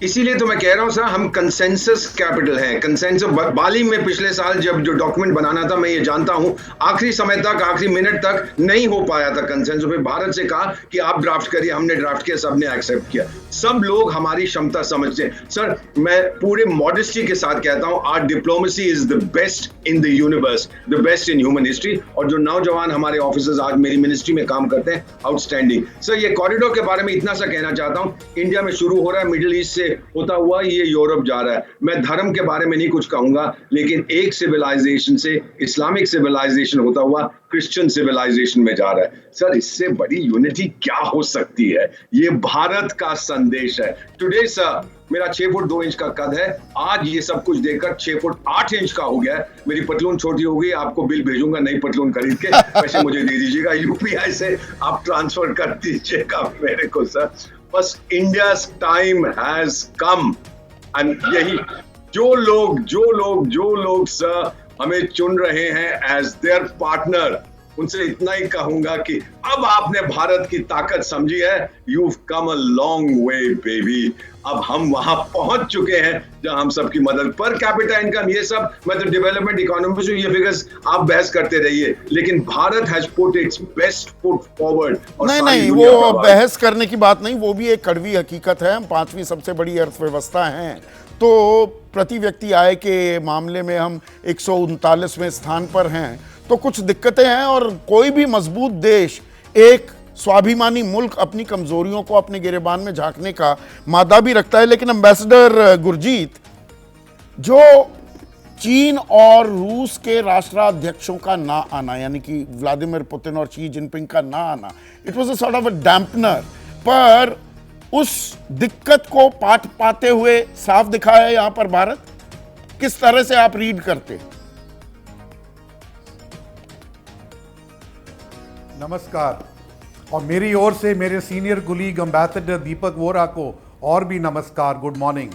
इसीलिए तो मैं कह रहा हूं सर, हम कंसेंसस कैपिटल हैं। कंसेंसस बाली में पिछले साल जब जो डॉक्यूमेंट बनाना था, मैं ये जानता हूं आखिरी समय तक, आखिरी मिनट तक नहीं हो पाया था कंसेंसस। फिर भारत से कहा कि आप ड्राफ्ट करिए, हमने ड्राफ्ट किया, सबने एक्सेप्ट किया। सब लोग हमारी क्षमता समझते हैं सर। मैं पूरे मॉडेस्टी के साथ कहता हूं, our diplomacy is the best in the universe, the best in human history. और जो नौजवान हमारे ऑफिसर्स आज मेरी मिनिस्ट्री में काम करते हैं, आउटस्टैंडिंग सर। ये कॉरिडोर के बारे में इतना सा कहना चाहता हूं, इंडिया में शुरू हो रहा है, मिडिल ईस्ट से होता हुआ ये यूरोप जा रहा है। मैं धर्म के बारे में नहीं कुछ कहूंगा, लेकिन एक सिविलाइजेशन से इस्लामिक सिविलाइजेशन होता हुआ क्रिश्चियन सिविलाइजेशन में जा रहा है सर। इससे बड़ी यूनिटी क्या हो सकती है? ये भारत का संदेश है। टुडे सर, मेरा 6 फुट 2 इंच का कद है, आज ये सब कुछ देखकर 6 फुट 8 इंच का हो गया है। मेरी पतलून छोटी हो गई, आपको बिल भेजूंगा नई पतलून खरीद के, पैसे मुझे दे दीजिएगा, यूपीआई से आप ट्रांसफर कर दीजिएगा मेरे को सर। बस India's time has come. And यही जो लोग सर हमें चुन रहे हैं एज देयर पार्टनर, उनसे इतना ही कहूंगा कि अब आपने भारत की ताकत समझी है। You've come a long way, baby. अब हम वहां पहुंच चुके हैं जहां हम सबकी मदद, पर कैपिटा इनकम, ये सब, मैं तो डेवलपमेंट इकोनॉमी से, ये फिगर्स आप बहस करते रहिए, लेकिन Bharat has put it's best foot forward. नहीं, वो बहस करने की बात नहीं, वो भी एक कड़वी हकीकत है। हम 5वीं सबसे बड़ी अर्थव्यवस्था हैं, तो प्रति व्यक्ति आय के मामले में हम 139वें स्थान पर हैं। तो कुछ दिक्कतें हैं। और कोई भी मजबूत देश, एक स्वाभिमानी मुल्क अपनी कमजोरियों को अपने गिरेबान में झांकने का मादा भी रखता है। लेकिन एम्बेसडर गुरजीत, जो चीन और रूस के राष्ट्राध्यक्षों का ना आना, यानी कि व्लादिमीर पुतिन और शी जिनपिंग का ना आना, it was a sort of a dampener, पर उस दिक्कत को पाते हुए साफ दिखा है यहां पर भारत। किस तरह से आप रीड करते हैं? नमस्कार, और मेरी ओर से मेरे सीनियर कुलीग एम्बेसडर दीपक वोरा को और भी नमस्कार, गुड मॉर्निंग।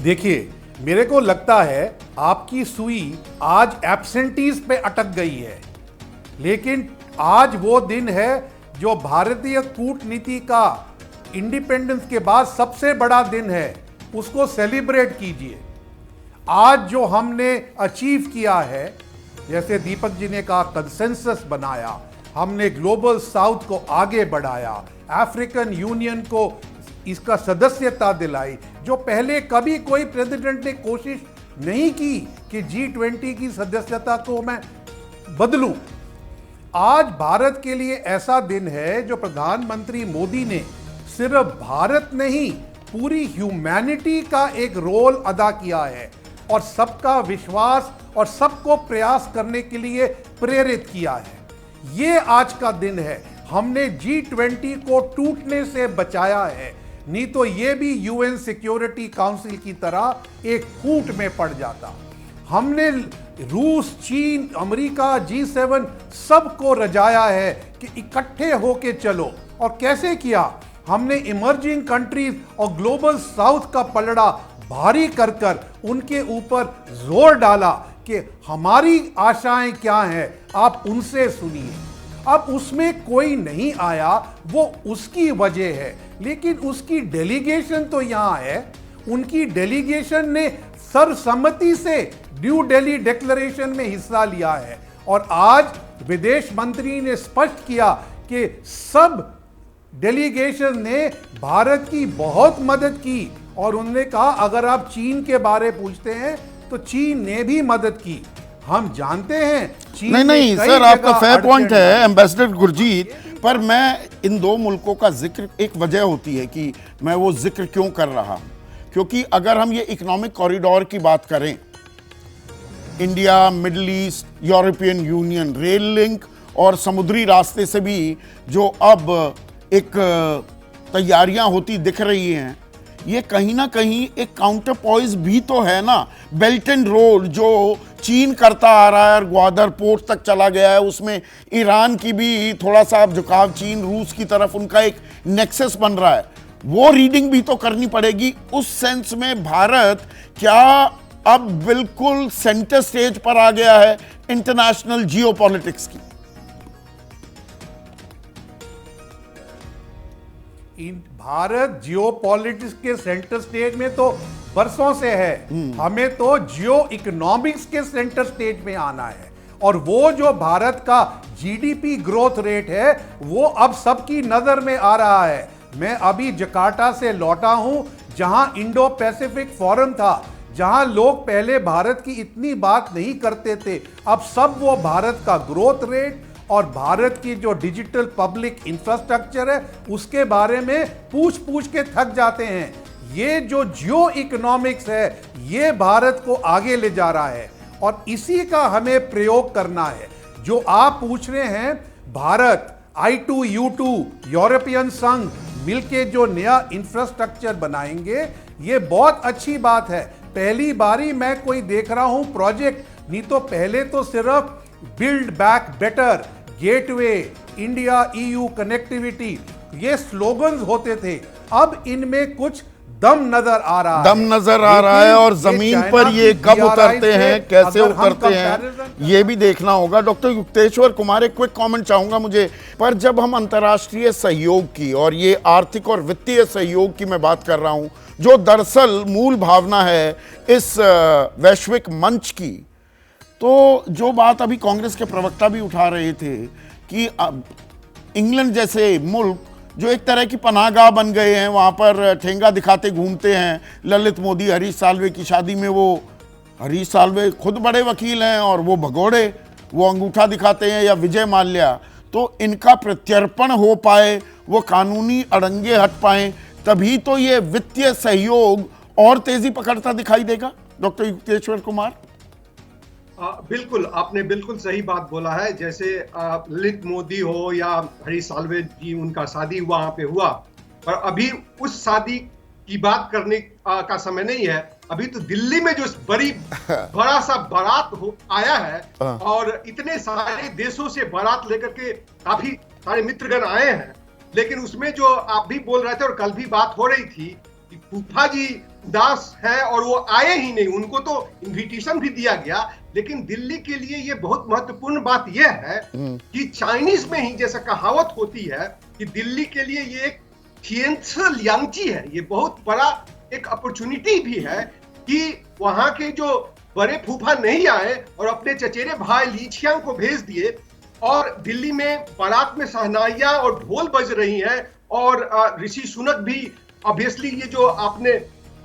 देखिए, मेरे को लगता है आपकी सुई आज एब्सेंटीज पे अटक गई है, लेकिन आज वो दिन है जो भारतीय कूटनीति का इंडिपेंडेंस के बाद सबसे बड़ा दिन है, उसको सेलिब्रेट कीजिए। आज जो हमने अचीव किया है, जैसे दीपक जी ने कहा, कंसेंसस बनाया, हमने ग्लोबल साउथ को आगे बढ़ाया, अफ्रीकन यूनियन को इसका सदस्यता दिलाई, जो पहले कभी कोई प्रेसिडेंट ने कोशिश नहीं की कि G20 की सदस्यता को मैं बदलूं। आज भारत के लिए ऐसा दिन है जो प्रधानमंत्री मोदी ने सिर्फ भारत नहीं, पूरी ह्यूमैनिटी का एक रोल अदा किया है और सबका विश्वास और सबको प्रयास करने के लिए प्रेरित किया है। ये आज का दिन है। हमने G20 को टूटने से बचाया है, नहीं तो ये भी UN सिक्योरिटी काउंसिल की तरह एक फूट में पड़ जाता। हमने रूस, चीन, अमेरिका, G7 सबको रजाया है कि इकट्ठे होके चलो। और कैसे किया? हमने इमर्जिंग कंट्रीज और ग्लोबल साउथ का पलड़ा भारी कर कर उनके ऊपर जोर डाला कि हमारी आशाएं क्या हैं, आप उनसे सुनिए। अब उसमें कोई नहीं आया, वो उसकी वजह है, लेकिन उसकी डेलीगेशन तो यहां है। उनकी डेलीगेशन ने सर्वसम्मति से न्यू दिल्ली डिक्लेरेशन में हिस्सा लिया है और आज विदेश मंत्री ने स्पष्ट किया कि सब डेलीगेशन ने भारत की बहुत मदद की और उन्होंने कहा अगर आप चीन के बारे पूछते हैं तो चीन ने भी मदद की। हम जानते हैं चीन नहीं सर, आपका फेयर पॉइंट है एम्बेसडर गुरजीत, पर मैं इन दो मुल्कों का जिक्र, एक वजह होती है कि मैं वो जिक्र क्यों कर रहा हूं, क्योंकि अगर हम ये इकोनॉमिक कॉरिडोर की बात करें, India, middle east, European union, rail link और समुद्री रास्ते से भी जो अब एक तैयारियां होती दिख रही हैं, ये कहीं ना कहीं एक काउंटर पॉइज भी तो है ना। बेल्ट एंड रोड जो चीन करता आ रहा है और ग्वादर पोर्ट तक चला गया है, उसमें ईरान की भी थोड़ा सा अब झुकाव चीन रूस की तरफ, उनका एक नेक्सस बन रहा है, वो रीडिंग भी तो करनी पड़ेगी। उस सेंस में भारत क्या अब बिल्कुल सेंटर स्टेज पर आ गया है इंटरनेशनल जियोपॉलिटिक्स की? भारत जियोपॉलिटिक्स के सेंटर स्टेज में तो बरसों से है। हमें तो जियो इकोनॉमिक्स के सेंटर स्टेज में आना है और वो जो भारत का जीडीपी ग्रोथ रेट है वो अब सबकी नजर में आ रहा है। मैं अभी जकार्ता से लौटा हूं, जहां इंडो पैसिफिक फोरम था, जहां लोग पहले भारत की इतनी बात नहीं करते थे, अब सब वो भारत का ग्रोथ रेट और भारत की जो डिजिटल पब्लिक इंफ्रास्ट्रक्चर है उसके बारे में पूछ पूछ के थक जाते हैं। ये जो जियो इकोनॉमिक्स है ये भारत को आगे ले जा रहा है और इसी का हमें प्रयोग करना है। जो आप पूछ रहे हैं, भारत I2U2 यूरोपियन संघ मिलके जो नया इंफ्रास्ट्रक्चर बनाएंगे, ये बहुत अच्छी बात है। पहली बारी मैं कोई देख रहा हूं प्रोजेक्ट, नहीं तो पहले तो सिर्फ build back better, gateway, India EU connectivity, ये स्लोगन्स होते थे। अब इनमें कुछ दम नजर आ रहा है और जमीन पर ये कब उतरते हैं, कैसे उतरते हैं, ये भी देखना होगा। डॉक्टर युक्तेश्वर कुमार, एक क्विक कमेंट चाहूंगा मुझे, पर जब हम अंतर्राष्ट्रीय सहयोग की और ये आर्थिक और वित्तीय सहयोग की मैं बात कर रहा हूं, जो दरअसल मूल भावना है इस वैश्विक मंच की, तो जो बात अभी कांग्रेस के प्रवक्ता भी उठा रहे थे कि इंग्लैंड जैसे मुल्क जो एक तरह की पनाहगाह बन गए हैं, वहाँ पर ठेंगा दिखाते घूमते हैं। ललित मोदी, हरीश साल्वे की शादी में वो हरीश साल्वे खुद बड़े वकील हैं और वो भगोड़े, वो अंगूठा दिखाते हैं, या विजय माल्या, तो इनका प्रत्यर्पण हो पाए, वो कानूनी अड़ंगे हट पाए, तभी तो ये वित्तीय सहयोग और तेजी पकड़ता दिखाई देगा। डॉक्टर युक्तेश्वर कुमार। बिल्कुल, आपने बिल्कुल सही बात बोला है। जैसे ललित मोदी हो या हरीश साल्वे जी, उनका शादी वहां पे हुआ, पर अभी उस शादी की बात करने का समय नहीं है। अभी तो दिल्ली में जो बड़ा सा बारात आया है और इतने सारे देशों से बारात लेकर के काफी सारे मित्रगण आए हैं, लेकिन उसमें जो आप भी बोल रहे थे और कल भी बात हो रही थी कि फूफा जी उदास है और वो आए ही नहीं, उनको तो इनविटेशन भी दिया गया। लेकिन दिल्ली के लिए ये बहुत महत्वपूर्ण बात यह है कि चाइनीज में ही जैसा कहावत होती है कि दिल्ली के लिए ये एक लियांगची है, ये बहुत बड़ा एक अपॉर्चुनिटी भी है कि वहां के जो बड़े फूफा नहीं आए और अपने चचेरे भाई लीचियांग को भेज दिए और दिल्ली में बारात में शहनाइयां और ढोल बज रही हैं और ऋषि सुनक भी ऑब्वियसली ये जो आपने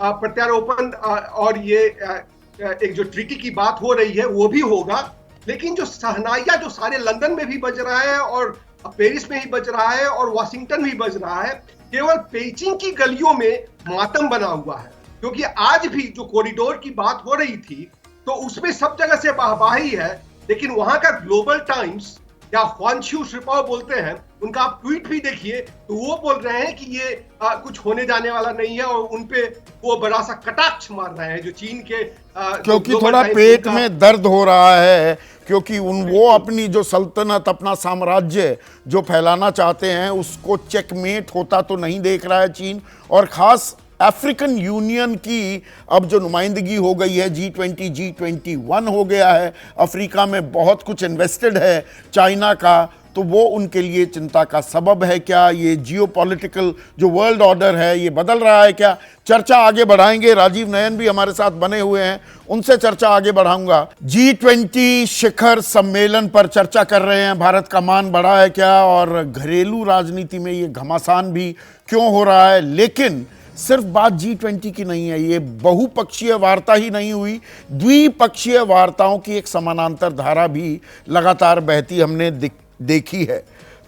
प्रत्यारोपण और ये एक जो ट्रिकी की बात हो रही है वो भी होगा। लेकिन जो शहनाइयां जो सारे लंदन में भी बज रहा है और पेरिस में ही बज रहा है और वाशिंगटन भी बज रहा है, केवल पेइचिंग की गलियों में मातम बना हुआ है। क्योंकि आज भी जो कॉरिडोर की बात हो रही थी तो उसमें सब जगह से वाहवाही है, लेकिन वहां का ग्लोबल टाइम्स या ह्वानशू श्रिपाओ बोलते हैं, उनका आप ट्वीट भी देखिए तो वो बोल रहे हैं कि ये कुछ होने जाने वाला नहीं है और उनपे वो बड़ा सा कटाक्ष मार रहे हैं जो चीन के क्योंकि थोड़ा पेट में दर्द हो रहा है, क्योंकि वो अपनी जो सल्तनत, अपना साम्राज्य जो फैलाना चाहते हैं उसको चेकमेट होता तो नहीं देख रहा है चीन। और खास अफ्रीकन यूनियन की अब जो नुमाइंदगी हो गई है, G20 G21 हो गया है, अफ्रीका में बहुत कुछ इन्वेस्टेड है चाइना का, तो वो उनके लिए चिंता का सबब है क्या? ये जियोपॉलिटिकल जो वर्ल्ड ऑर्डर है ये बदल रहा है क्या? चर्चा आगे बढ़ाएंगे। राजीव नयन भी हमारे साथ बने हुए हैं, उनसे चर्चा आगे बढ़ाऊंगा। G20 शिखर सम्मेलन पर चर्चा कर रहे हैं, भारत का मान बढ़ा है क्या और घरेलू राजनीति में ये घमासान भी क्यों हो रहा है। लेकिन सिर्फ बात G20 की नहीं है, ये बहुपक्षीय वार्ता ही नहीं हुई, द्विपक्षीय वार्ताओं की एक समानांतर धारा भी लगातार बहती हमने देखी है।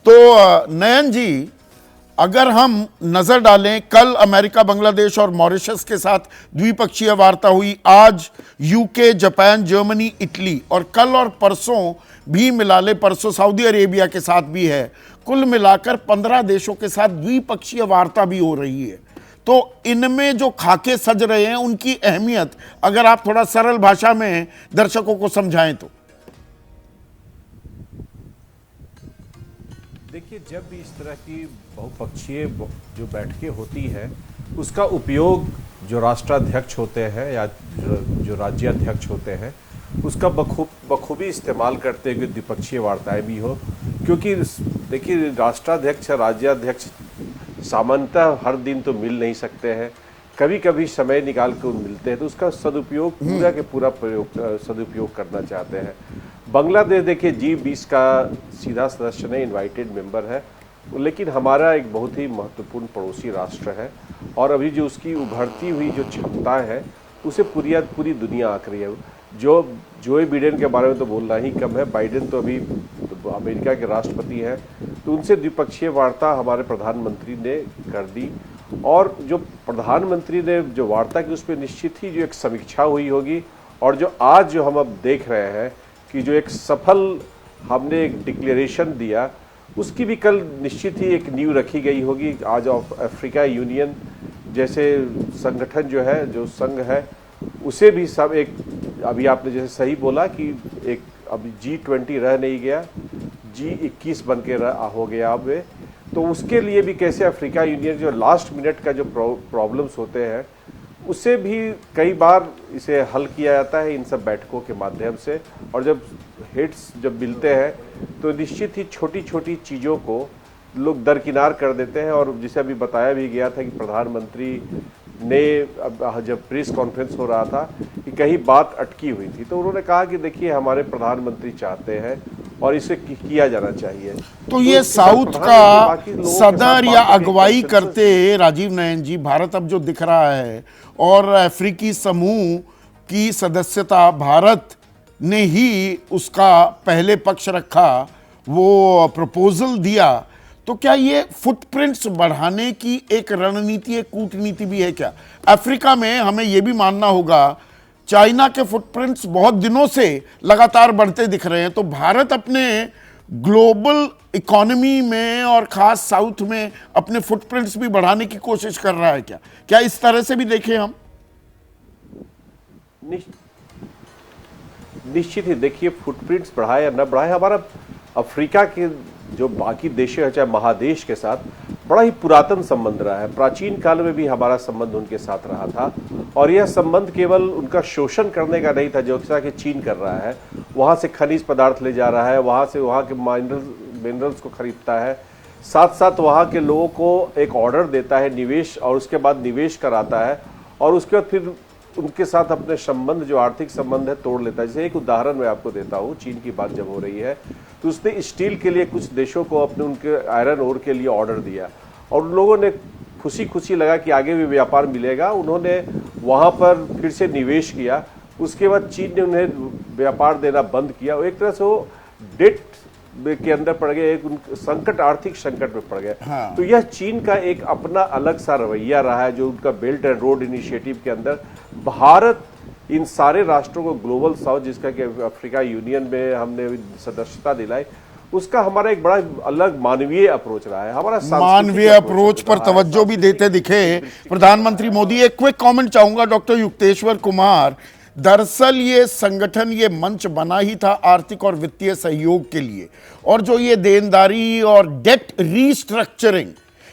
तो नयन जी, अगर हम नजर डालें, कल अमेरिका, बांग्लादेश और मॉरिशस के साथ द्विपक्षीय वार्ता हुई, आज यूके, जापान, जर्मनी, इटली और कल और परसों भी मिला ले, परसों सऊदी अरेबिया के साथ भी है, कुल मिलाकर 15 देशों के साथ द्विपक्षीय वार्ता भी हो रही है। तो इनमें जो खाके सज रहे हैं उनकी अहमियत अगर आप थोड़ा सरल भाषा में दर्शकों को समझाएं तो। देखिए, जब भी इस तरह की बहुपक्षीय जो बैठकें होती है उसका उपयोग जो राष्ट्राध्यक्ष होते हैं या जो राज्याध्यक्ष होते हैं उसका बखूबी इस्तेमाल करते हुए द्विपक्षीय वार्ताएं भी हो। क्योंकि देखिए, राष्ट्राध्यक्ष या राज्याध्यक्ष सामान्यतः हर दिन तो मिल नहीं सकते हैं, कभी कभी समय निकाल कर मिलते हैं, तो उसका सदुपयोग पूरा के पूरा सदुपयोग करना चाहते हैं। बांग्लादेश देखिए G20 का सीधा सदस्य नहीं, इनवाइटेड मेंबर है, लेकिन हमारा एक बहुत ही महत्वपूर्ण पड़ोसी राष्ट्र है और अभी जो उसकी उभरती हुई जो क्षमता है उसे पूरी दुनिया आंक रही है। जो बाइडेन के बारे में तो बोलना ही कम है, बाइडेन तो अभी अमेरिका के राष्ट्रपति हैं, तो उनसे द्विपक्षीय वार्ता हमारे प्रधानमंत्री ने कर दी और जो प्रधानमंत्री ने जो वार्ता की उसमें निश्चित ही जो एक समीक्षा हुई होगी और जो आज जो हम अब देख रहे हैं कि जो एक सफल हमने एक डिक्लेरेशन दिया उसकी भी कल निश्चित ही एक नींव रखी गई होगी। आज अफ्रीका यूनियन जैसे संगठन जो है, जो संघ है, उसे भी सब एक, अभी आपने जैसे सही बोला कि एक अभी G20 रह नहीं गया, G21 बन के हो गया अब, तो उसके लिए भी कैसे अफ्रीका यूनियन जो लास्ट मिनट का जो प्रॉब्लम्स होते हैं उससे भी कई बार इसे हल किया जाता है इन सब बैठकों के माध्यम से। और जब हेड्स जब मिलते हैं तो निश्चित ही छोटी छोटी चीज़ों को लोग दरकिनार कर देते हैं। और जिसे अभी बताया भी गया था कि प्रधानमंत्री ने जब प्रेस कॉन्फ्रेंस हो रहा था कि कहीं बात अटकी हुई थी, तो उन्होंने कहा कि देखिए हमारे प्रधानमंत्री चाहते हैं और इसे किया जाना चाहिए। तो ये साउथ का सदर या अगुवाई करते राजीव नयन जी, भारत अब जो दिख रहा है और अफ्रीकी समूह की सदस्यता भारत ने ही उसका पहले पक्ष रखा, वो प्रपोजल दिया, तो क्या ये फुटप्रिंट्स बढ़ाने की एक रणनीति, एक कूटनीति भी है क्या? अफ्रीका में हमें यह भी मानना होगा चाइना के फुटप्रिंट्स बहुत दिनों से लगातार बढ़ते दिख रहे हैं, तो भारत अपने ग्लोबल इकोनॉमी में और खास साउथ में अपने फुटप्रिंट्स भी बढ़ाने की कोशिश कर रहा है क्या? क्या इस तरह से भी देखें हम? निश्चित ही देखिए, फुटप्रिंट्स बढ़ाए या न बढ़ाए, हमारा अफ्रीका के जो बाकी देश है चाहे महादेश के साथ बड़ा ही पुरातन संबंध रहा है। प्राचीन काल में भी हमारा संबंध उनके साथ रहा था और यह संबंध केवल उनका शोषण करने का नहीं था जैसा कि चीन कर रहा है। वहाँ से खनिज पदार्थ ले जा रहा है, वहाँ से वहाँ के मिनरल्स को खरीदता है, साथ साथ वहाँ के लोगों को एक ऑर्डर देता है निवेश, और उसके बाद निवेश कराता है और उसके बाद फिर उनके साथ अपने संबंध जो आर्थिक संबंध है तोड़ लेता है। जैसे एक उदाहरण मैं आपको देता हूँ, चीन की बात जब हो रही है तो उसने स्टील के लिए कुछ देशों को अपने उनके आयरन ओर के लिए ऑर्डर दिया और उन लोगों ने खुशी खुशी लगा कि आगे भी व्यापार मिलेगा, उन्होंने वहाँ पर फिर से निवेश किया। उसके बाद चीन ने उन्हें व्यापार देना बंद किया। एक तरह से वो डेट के अंदर पड़ गए, एक संकट, आर्थिक संकट में पड़ गए। हाँ। तो यह चीन का एक अपना अलग सा रवैया रहा है जो उनका बेल्ट एंड रोड इनिशिएटिव के अंदर भारत इन सारे राष्ट्रों को ग्लोबल साउथ, जिसका कि अफ्रीका यूनियन में हमने सदस्यता दिलाई, उसका हमारा एक बड़ा अलग मानवीय अप्रोच रहा है। हमारा मानवीय अप्रोच पर तवज्जो भी देते दिखे प्रधानमंत्री मोदी। एक क्विक कमेंट चाहूंगा डॉक्टर युक्तेश्वर कुमार। दरअसल ये संगठन, ये मंच बना ही था आर्थिक और वित्तीय सहयोग के लिए, और जो ये देनदारी और डेट रीस्ट्रक्चरिंग,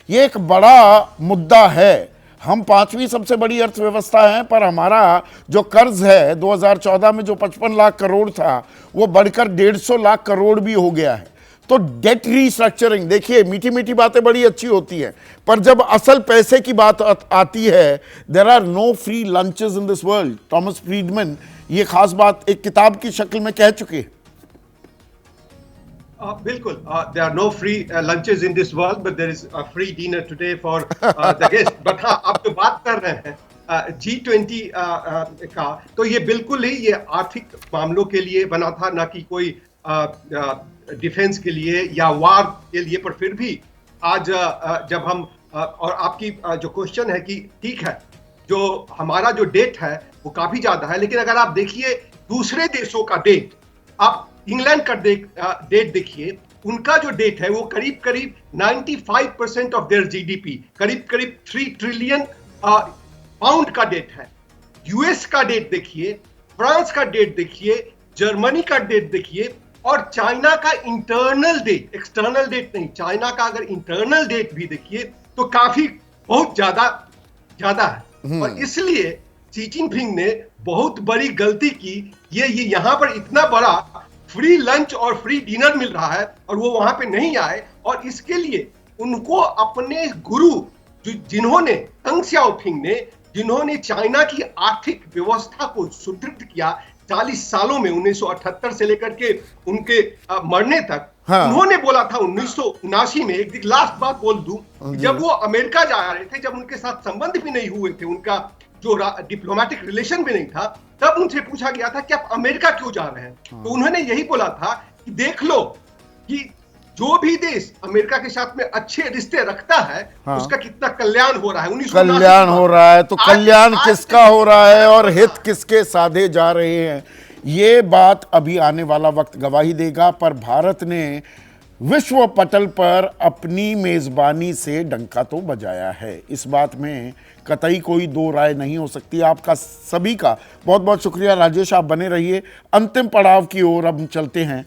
ये एक बड़ा मुद्दा है। हम 5वीं सबसे बड़ी अर्थव्यवस्था हैं, पर हमारा जो कर्ज है 2014 में जो 55 लाख करोड़ था वो बढ़कर 150 लाख करोड़ भी हो गया है। तो डेट रीस्ट्रक्चरिंग, देखिए मीठी मीठी बातें बड़ी अच्छी होती हैं, पर जब असल पैसे की बात आती है, there are no free lunches in this world. Thomas Friedman ये खास बात एक किताब की शक्ल में कह चुके हैं। बिल्कुल, there are no free lunches in this world, but there is a free dinner today for the guest. But हाँ, आप जो बात कर रहे हैं G20 का, तो ये बिल्कुल ही ये आर्थिक मामलों के लिए बना था, ना कि कोई डिफेंस के लिए या वार के लिए। पर फिर भी आज जब हम और आपकी जो क्वेश्चन है कि ठीक है, जो हमारा जो डेट है वो काफी ज्यादा है, लेकिन अगर आप देखिए दूसरे देशों का डेट, आप इंग्लैंड का डेट देखिए, उनका जो डेट है वो करीब करीब 95% ऑफ देयर जीडीपी, करीब करीब 3 ट्रिलियन पाउंड का डेट है। यूएस का डेट देखिए, फ्रांस का डेट देखिए, जर्मनी का डेट देखिए, और चाइना का इंटरनल डेट, एक्सटर्नल डेट नहीं, चाइना का अगर इंटरनल डेट भी देखिए तो काफी बहुत ज्यादा है। और इसलिए शी जिनपिंग ने बहुत बड़ी गलती की। ये यहाँ पर इतना बड़ा फ्री लंच और फ्री डिनर मिल रहा है और वो वहां पे नहीं आए, और इसके लिए उनको अपने गुरु जिन्होंने दंग सियाओपिंग ने, जिन्होंने चाइना की आर्थिक व्यवस्था को सुदृढ़ किया 40 सालों में, 1978 से लेकर के उनके मरने तक। हाँ। उन्होंने बोला था 1979 में, एक लास्ट बात बोल दूं, जब वो अमेरिका जा रहे थे, जब उनके साथ संबंध भी नहीं हुए थे, उनका जो डिप्लोमेटिक रिलेशन भी नहीं था, तब उनसे पूछा गया था कि आप अमेरिका क्यों जा रहे हैं। हाँ। तो उन्होंने यही बोला था कि देख लो कि जो भी देश अमेरिका के साथ में अच्छे रिश्ते रखता है, हाँ, उसका कितना कल्याण हो रहा है। कल्याण हो रहा है, तो कल्याण किसका हो रहा है और हित किसके साधे जा रहे हैं, ये बात अभी आने वाला वक्त गवाही देगा। पर भारत ने विश्व पटल पर अपनी मेजबानी से डंका तो बजाया है, इस बात में कतई कोई दो राय नहीं हो सकती। आपका सभी का बहुत बहुत शुक्रिया राजेश, आप बने रहिए। अंतिम पड़ाव की ओर अब चलते हैं।